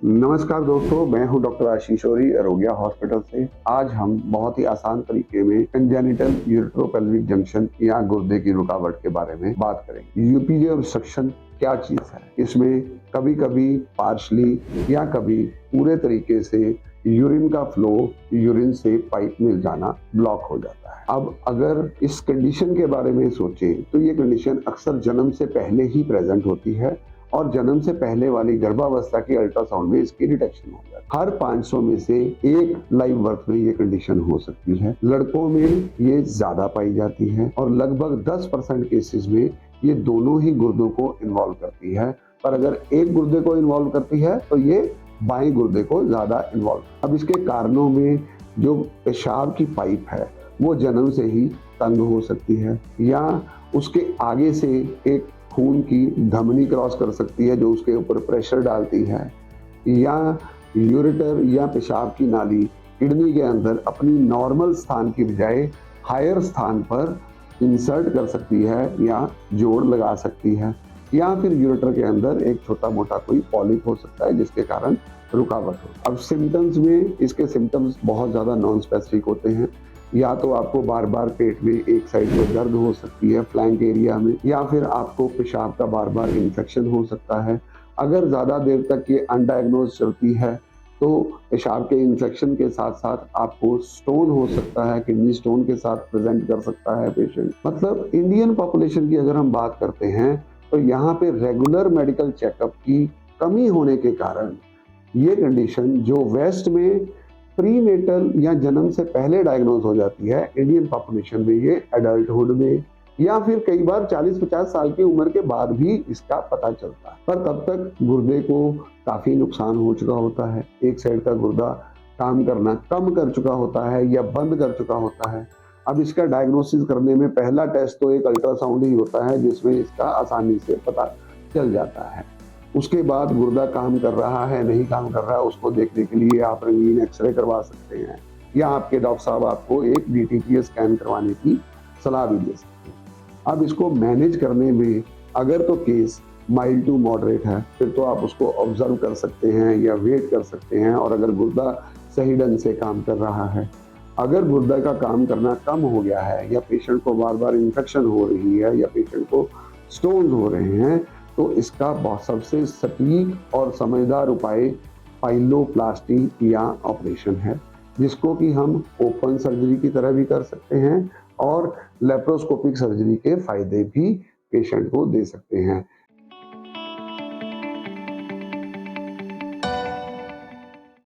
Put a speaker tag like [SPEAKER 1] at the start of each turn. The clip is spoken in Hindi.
[SPEAKER 1] नमस्कार दोस्तों, मैं हूं डॉक्टर आशीष औरी अरोग्या हॉस्पिटल से। आज हम बहुत ही आसान तरीके में कंजेनिटल यूरेट्रोपेल्विक जंक्शन या गुर्दे की रुकावट के बारे में बात करेंगे। यूपीजे ऑब्स्ट्रक्शन क्या चीज है? इसमें कभी कभी पार्शली या कभी पूरे तरीके से यूरिन का फ्लो यूरिन से पाइप में जाना ब्लॉक हो जाता है। अब अगर इस कंडीशन के बारे में सोचें तो ये कंडीशन अक्सर जन्म से पहले ही प्रेजेंट होती है और जन्म से पहले वाली गर्भावस्था की अल्ट्रासाउंड में इसकी डिटेक्शन हो जाती है। हर 500 में से एक लाइव बर्थ में ये कंडीशन हो सकती है। लड़कों में ये ज्यादा पाई जाती है और लगभग 10% केसेस में ये दोनों ही गुर्दों को इन्वॉल्व करती है, पर अगर एक गुर्दे को इन्वॉल्व करती है तो ये बाएं गुर्दे को ज्यादा इन्वॉल्व। अब इसके कारणों में जो पेशाब की पाइप है वो जन्म से ही तंग हो सकती है, या उसके आगे से एक खून की धमनी क्रॉस कर सकती है जो उसके ऊपर प्रेशर डालती है, या यूरेटर या पेशाब की नाली किडनी के अंदर अपनी नॉर्मल स्थान की बजाय हायर स्थान पर इंसर्ट कर सकती है या जोड़ लगा सकती है, या फिर यूरेटर के अंदर एक छोटा मोटा कोई पॉलिप हो सकता है जिसके कारण रुकावट हो। अब सिम्टम्स में इसके सिम्टम्स बहुत ज्यादा नॉन स्पेसिफिक होते हैं। या तो आपको बार बार पेट में एक साइड में दर्द हो सकती है फ्लैंक एरिया में, या फिर आपको पेशाब का बार बार इन्फेक्शन हो सकता है। अगर ज़्यादा देर तक ये अनडायग्नोज चलती है तो पेशाब के इन्फेक्शन के साथ साथ आपको स्टोन हो सकता है, किडनी स्टोन के साथ प्रेजेंट कर सकता है पेशेंट। मतलब इंडियन पॉपुलेशन की अगर हम बात करते हैं तो यहाँ पे रेगुलर मेडिकल चेकअप की कमी होने के कारण ये कंडीशन जो वेस्ट में प्रीनेटल या जन्म से पहले डायग्नोज हो जाती है, इंडियन पॉपुलेशन में ये एडल्टहुड में या फिर कई बार 40-50 साल की उम्र के बाद भी इसका पता चलता है। पर तब तक गुर्दे को काफी नुकसान हो चुका होता है, एक साइड का गुर्दा काम करना कम कर चुका होता है या बंद कर चुका होता है। अब इसका डायग्नोसिस करने में पहला टेस्ट तो एक अल्ट्रासाउंड ही होता है जिसमें इसका आसानी से पता चल जाता है। उसके बाद गुर्दा काम कर रहा है नहीं काम कर रहा है उसको देखने के लिए आप रंगीन एक्सरे करवा सकते हैं, या आपके डॉक्टर साहब आपको एक डीटीपीएस स्कैन करवाने की सलाह भी दे सकते हैं। अब इसको मैनेज करने में अगर तो केस माइल्ड टू मॉडरेट है फिर तो आप उसको ऑब्जर्व कर सकते हैं या वेट कर सकते हैं, और अगर गुर्दा सही ढंग से काम कर रहा है। अगर गुर्दा का काम करना कम हो गया है या पेशेंट को बार बार इन्फेक्शन हो रही है या पेशेंट को स्टोन्स हो रहे हैं तो इसका सबसे सटीक और समझदार उपाय पाइलोप्लास्टी या ऑपरेशन है, जिसको कि हम ओपन सर्जरी की तरह भी कर सकते हैं और लेप्रोस्कोपिक सर्जरी के फायदे भी पेशेंट को दे सकते हैं।